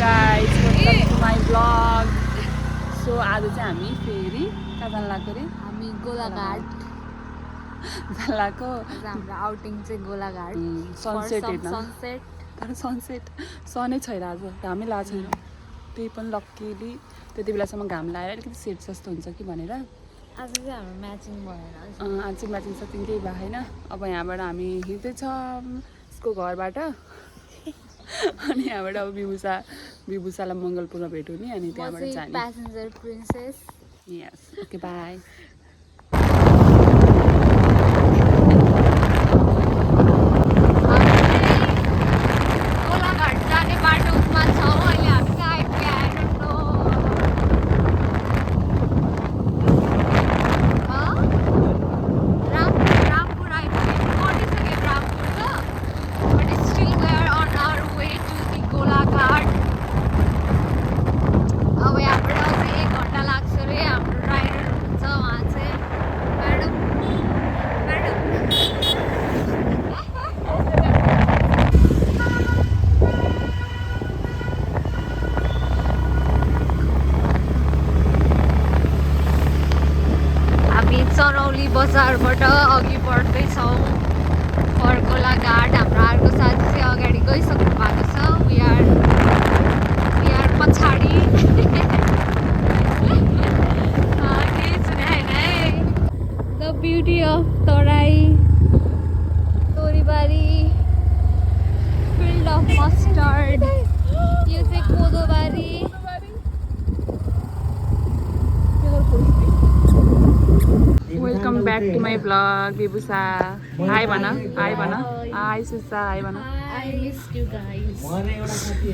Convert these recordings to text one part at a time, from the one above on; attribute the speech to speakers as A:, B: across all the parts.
A: guys, welcome to my vlog. So आज चाहिँ हामी फेरि कहाँ जान लाग्यो रे?
B: हामी गोलाघाट
A: जान लाग्यो।
B: हाम्रो आउटिङ चाहिँ गोलाघाट
A: सनसेट हेर्न।
B: सनसेट
A: तर सनसेट सनै छैन आज, घामै लागेको छैन। त्यही पनि लक्कीली त्यति बेलासम्म घाम लागेर अलिकति सेट जस्तो हुन्छ कि भनेर
B: आज चाहिँ हाम्रो म्याचिङ भएन।
A: आज चाहिँ म्याचिङ सचिङ केही भएको छैन। अब यहाँबाट हामी हिँड्दैछौँ उसको घरबाट अनि यहाँबाट अब विभूषालाई मङ्गलपुरमा भेट हुने अनि त्यहाँबाट जाने।
B: Passenger princess.
A: Yes okay bye.
B: Golaghat जाने बाटोमा छौँ अहिले हामी चाहिँ रामपुर आइपुग्यो। Rampur but still we are on our way to the Golaghat. अब यहाँबाट चाहिँ 1 घन्टा लाग्छ रे। हाम्रो ड्राइभर हुनुहुन्छ उहाँ चाहिँ म्याडम हामी चरौली बजारबाट अघि बढ्दैछौँ फर गोलाघाट। हाम्रो अर्को साथी चाहिँ अगाडि गइसक्नु भएको छ। वी आर पछाडि द ब्युटी अफ तराई तोरीबारी फिल्ड अफ मस्टर्ड। यो चाहिँ कोदोबारी।
A: Welcome back to my vlog. Bibhusha hi भन, हाई भन, हाई सुसा, हाई भन।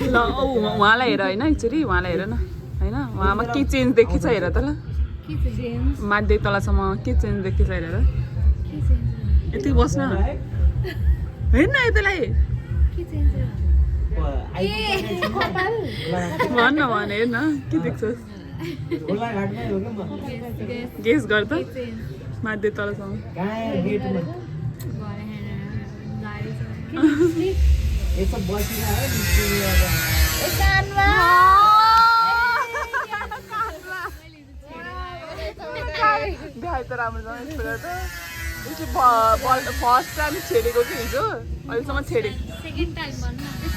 A: ल उहाँलाई हेर होइन एकचोटि, उहाँलाई हेर न होइन, उहाँमा के चेन्ज देखिन्छ हेर त ल। माथि तलसम्म के चेन्ज देखिन्छ हेर। यति बस्न हेर्न यतिलाई भन्न भन हेर्न के देख्छस्। गेस गर त माथि तलसम्म। देखाइ त राम्रोसँग फर्स्ट टाइम छेडेको कि हिजो अहिलेसम्म छेडेको।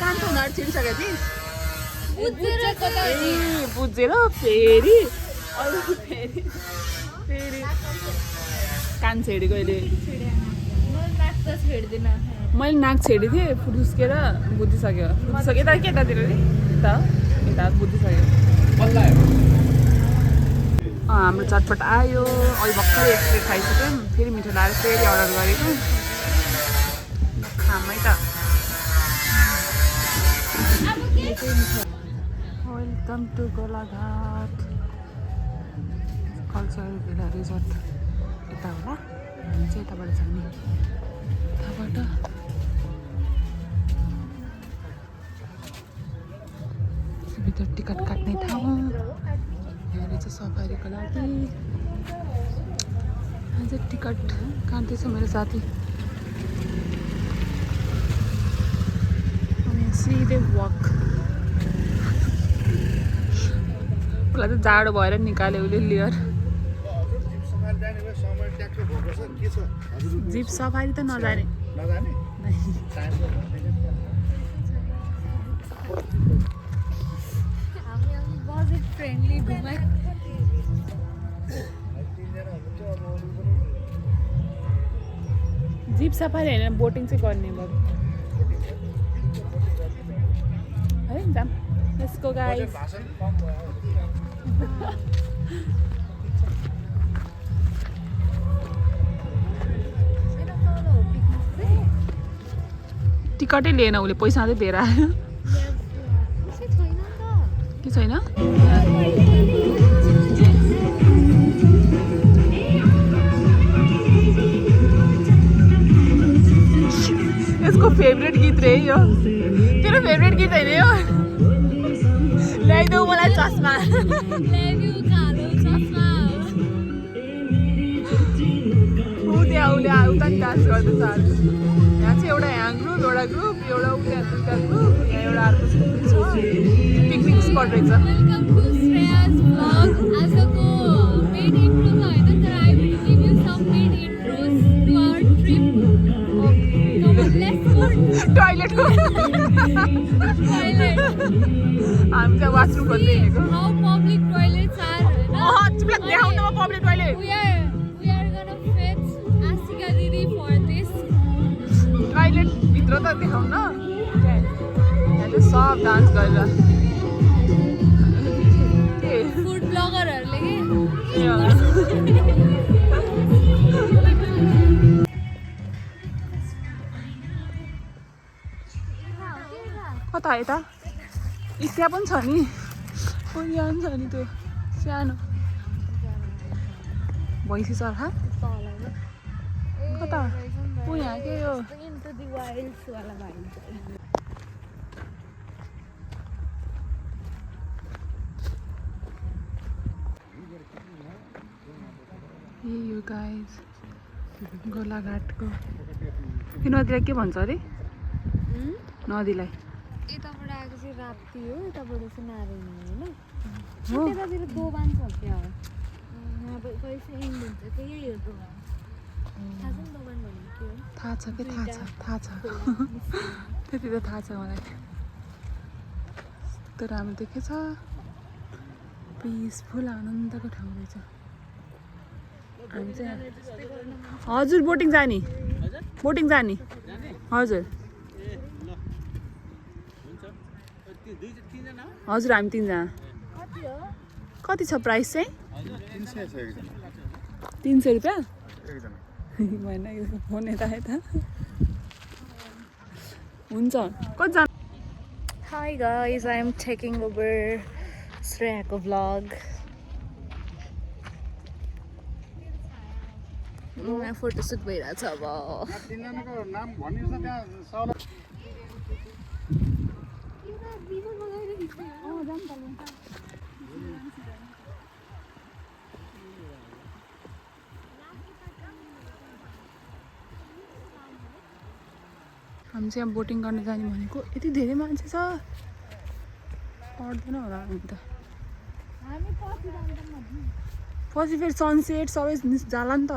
A: कान उनीहरू छिरिसकेको थिइस् बुझेर फेरि कान छेडेको अहिले। मैले नाक छेडेको थिएँ फुटुस्केर बुझिसक्यो यता केतातिर नि यता बुझिसक्यो। हाम्रो चटपट आयो अहिले भर्खर एक प्लेट खाइसक्यौँ। फेरि मिठो लागेर फेरि अर्डर गरेको खामै त। वेलकम टु गोलाघाट कल्चरल भिला रिजोर्ट। यता होला हामी चाहिँ यताबाट जाने। यताबाट भित्र टिकट काट्ने ठाउँ यहाँ रहेछ सफारीको लागि। आज टिकट काट्दैछ मेरो साथी। सिधै वक उसलाई त जाडो भएर निकाल्यो उसले लिएर। जिप सफारी त नजाने
B: बजेट फ्रेन्डली घुमाइ।
A: जिप सफारी होइन बोटिङ चाहिँ गर्ने बरु है। जाम लेट्स गो गाइस। टिकटै लिएन उसले, पैसा चाहिँ दिएर आयो। के छैन यसको फेभरेट गीत रे यो। तेरो फेभरेट गीत होइन यो? ल्याइदेऊ मलाई चस्मा। उता नि डान्स गर्दैछ। यहाँ चाहिँ एउटा ह्याङ ग्रुप, एउटा ग्रुप, एउटा उता ग्रुप, यहाँ एउटा अर्को ग्रुप छ। पिकनिक स्पट रहेछ।
B: Welcome to Shreyas vlog. आजको मेन इन्ट्रो त होइन तर I will give you some main intros to our trip. Let's go
A: toilet
B: toilet.
A: हामी चाहिँ वासरुम खोज्दै हिँडेको।
B: हाउ पब्लिक टोइलेट्स आर हैन।
A: चुप्लाक देखाउन म public toilet.
B: We are gonna fetch Asika Didi for this.
A: Toilet भित्र त देखाउन। यहाँ चाहिँ सब डान्स गरेर के
B: फुड ब्लगरहरूले के
A: कता यता त्यहाँ पनि छ नि। यहाँ पनि छ नि त्यो सानो भैँसी चर्खा कता यहाँ के यो
B: Into the wilds वाला भाइ।
A: यो गाइज गोलाघाटको यो नदीलाई के भन्छ अरे नदीलाई
B: यताबाट आएको चाहिँ राप्ती हो, यताबाट चाहिँ नारायणी होइन।
A: हो
B: त्यतातिर दोबान छ क्या हो। यहाँ कहिले एन्ड हुन्छ त्यही हो दोबान। थाहा छ नि दोबान भनेको के हो?
A: थाहा छ कि थाहा छ त्यति त थाहा छ मलाई। तर राम्रो देखेछ पिसफुल आनन्दको ठाउँ रहेछ। हामी चाहिँ हजुर बोटिङ जाने हजुर हजुर हामी 3 जना। कति छ प्राइस चाहिँ? 300 रुपियाँ भएन फोन यता हुन्छ कतिजना? Hi guys, I am taking over Shreyako vlog. Photoshoot भइरहेछ अब। हामी चाहिँ अब बोटिङ गर्न जाने भनेको यति धेरै मान्छे छ पर्दैन होला हामी त। पछि फेरि सनसेट सबै जाला नि त।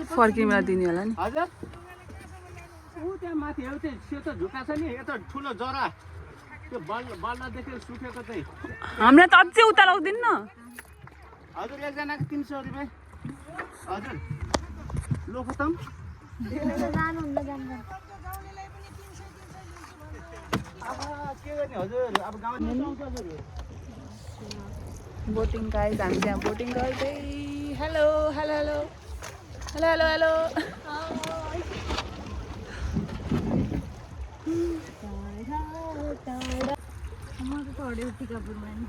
A: फर्किने बेला दिने होला नि।
C: त्यहाँ माथि एउटा सेतो झुका छ नि यता ठुलो जरा त्यो बल्लादेखि सुकेको चाहिँ
A: हामीलाई त अझै उता लाउँदैन न।
C: हजुर एकजनाको 300 रुपियाँ। हजुर लो खतम के गर्ने हजुर अब गाउँमा
A: बोटिङ गाइज हामी त्यहाँ बोटिङ गर्दै hello hello hello hello hello hello
B: म त पढ्यो टिकापुरमा नि।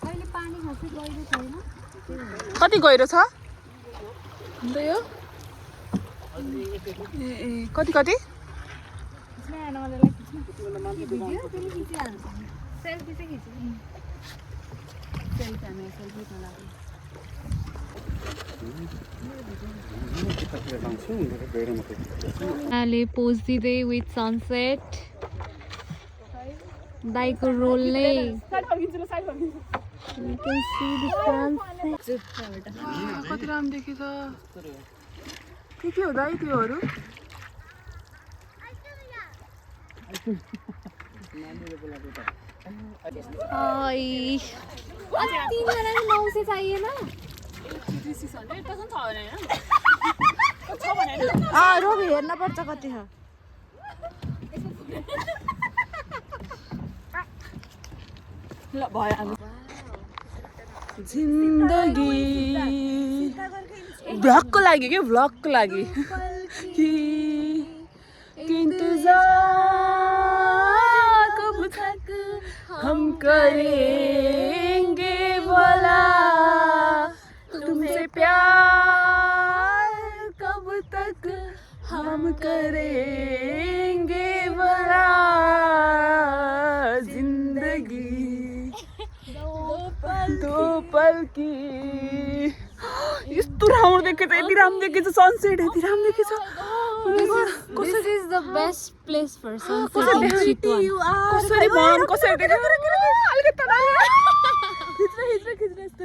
B: अहिले पानी खसी गहिरो छैन।
A: कति गहिरो छ अन्त यो ए कति कति
B: सेल्फी चाहिँ खिच्नु। ले पोज दिँदै विथ सनसेट दाइको रोलले
A: कति राम्रो देखेछ। के हुँदा है त्योहरू
B: तिनजना 900 चाहिएन।
D: रोग हेर्न पर्छ कति छ।
A: ल भयो जिन्दगी भ्लगको लागि के भ्लगको लागि कब तक हम करेंगे बोला तुमसे प्यार कब तक हम करेंगे बोला जिंदगी दो पल की यस्तो राम्रो देखेछ यति राम्रो देखेछ सनसेट यति राम्रो देखेछ
B: This is the best place for sunset in Chitwan.
A: कसरी भन कसरी देख्यो अलिकति तल खिच्न यस्तो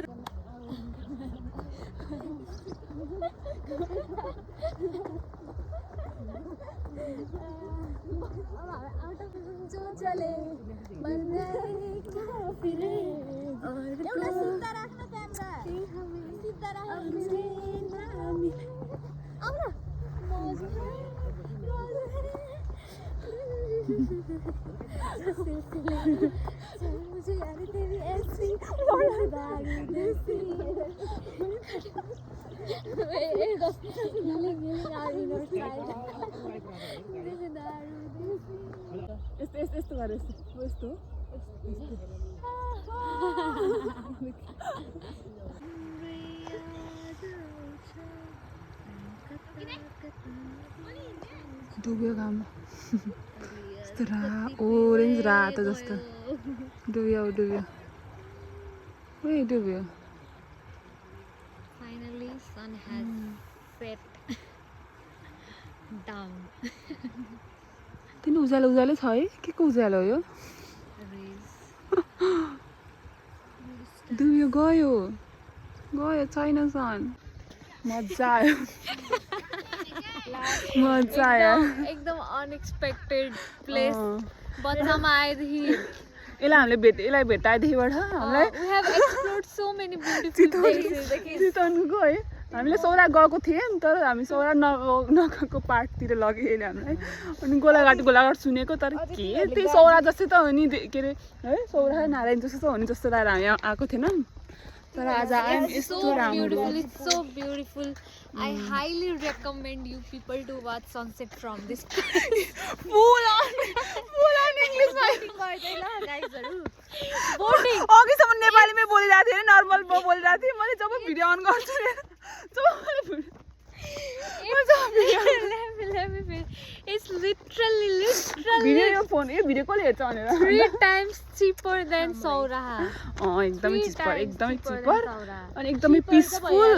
B: मुझे यार तेरी ऐसी
A: यस्तो गरे यस्तो डुब्यो घाम यस्तो ओरेन्ज रातो जस्तो डुब्यो डुब्यो
B: Finally, sun has set down.
A: तिन उज्यालो उज्यालो छ है के को उज्यालो हो यो
B: Rays.
A: डुब्यो गयो छैन सन मजा आयो मजा आयो
B: एकदम unexpected place. बच्चामा आएदेखि
A: यसलाई भेटाएदेखिबाट हामीलाई
B: we have explored so many beautiful places.
A: चितवनको है हामीले सौरा गएको थियौँ तर हामी सौरा नगएको पार्टतिर लग्यो यसले हामीलाई अनि गोलाघाट सुनेको तर के त्यही सौरा जस्तै त हो नि के अरे है सौरा नारायण जस्तो त हो नि जस्तो लागेर हामी आएको थिएनौँ तर आज आयौँ यस्तो राम्रो
B: It's so beautiful. I highly recommend you people to watch sunset from this place.
A: full on इङ्ग्लिसमा अघिसम्म नेपालीमै बोलिरहेको थिएँ नर्मल बोलिरहेको थिएँ मैले जब भिडियो अन गर्छु
B: Let me finish. It's literally
A: video phone video कसले हेर्छ भनेर
B: 3 times cheaper than Sauraha.
A: एकदमै चिपर अनि एकदमै पिसफुल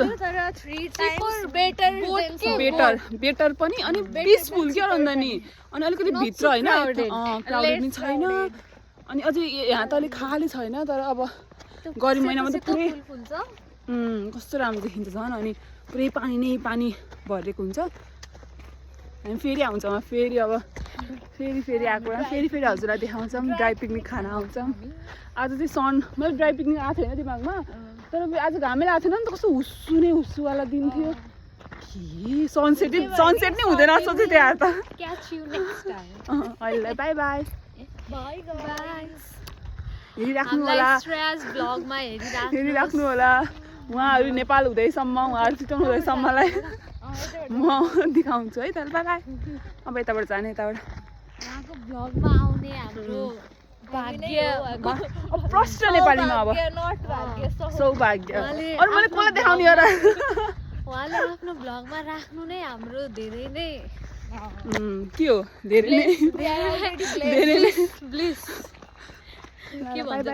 A: बेटर पनि अनि पिसफुल के भन्दा नि अनि अलिकति भित्र होइन क्राउडेड नि छैन अनि अझै यहाँ त अलिक खाली छैन तर अब गर्मी महिनामा त पुरै कस्तो राम्रो देखिन्छ झन् अनि पुरै पानी नै पानी भरेको हुन्छ हामी फेरि आउँछौँ फेरि अब फेरि आएको फेरि हजुरलाई देखाउँछौँ ड्राई पिकनिक खाना आउँछौँ आज चाहिँ मैले ड्राई पिकनिक आएको थिएन दिमागमा तर आज घामै आएको थिएन नि त कस्तो हुस्सुवाला दिन थियो के सनसेट नै हुँदैन सोचेँ त्यहाँ त
B: Catch you next time.
A: अहिले बाई बाई
B: Bye guys.
A: हेरिराख्नु होला हेरिराख्नु होला उहाँहरू नेपाल हुँदैसम्म उहाँहरू चितवन हुँदैसम्मलाई म देखाउँछु है त बाई बाई अब यताबाट जाने यताबाट
B: उहाँको भ्लगमा आउने हाम्रो भाग्य
A: प्रष्ट नेपालीमा अब सौभाग्य अरू मैले कसलाई देखाउने हो र
B: उहाँले आफ्नो भ्लगमा राख्नु नै हाम्रो धेरै नै
A: के हो धेरै नै
B: ब्लिस के भन्छ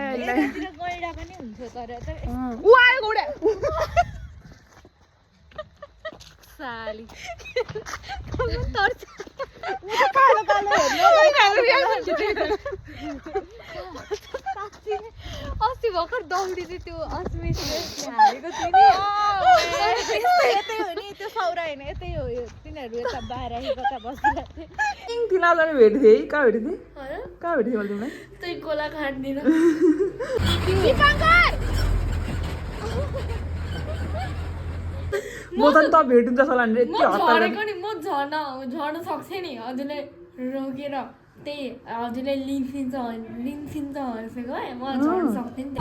A: ऊ आयो गौडा
B: साली अस्ति भर्खर दौडी चाहिँ त्यो अस्मिसले हालेको थियो नि
D: त्यो सौरा होइन यतै हो यो तिनीहरू यता बाहिर कता बसिरहेको थिए
A: तिनीहरूलाई भेट्थेँ है कहाँ भेटेको थिएँ कहाँ भेटेको थिएँ तिमीलाई
B: त्यही गोलाघाटनिर
A: म त भेटिन्छ जस्तो लाग्ने यति हतार
B: झरेको नि म झर्न सक्थेँ नि हजुरले रोकेर त्यही हजुरले लिन्सिन्छ भनेको है म झर्न सक्थेँ नि